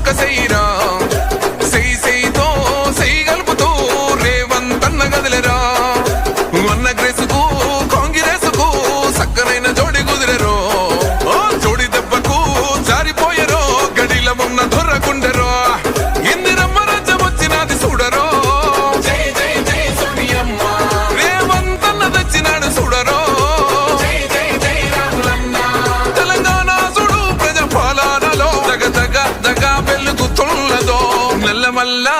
చుక్క సెయ్యిరా సెయ్యితో సెయ్యి గలుపుతూ రేవంతన్న గదిలేరా అన్న గ్రేసుకు కాంగ్రెసుకు సక్కనైన జోడి కుదిరెరో జోడి దెబ్బకు జారిపోయరో గడిల ఉన్న దొర్రకుండెరో ఇందిరమ్మ రాజ్యం వచ్చినది చూడరో రేవంతన్న తెచ్చినాడు చూడరో తెలంగాణ చూడు ప్రజా పాలనలో దగ వెలుగుతున్నదో నల్లమల్లా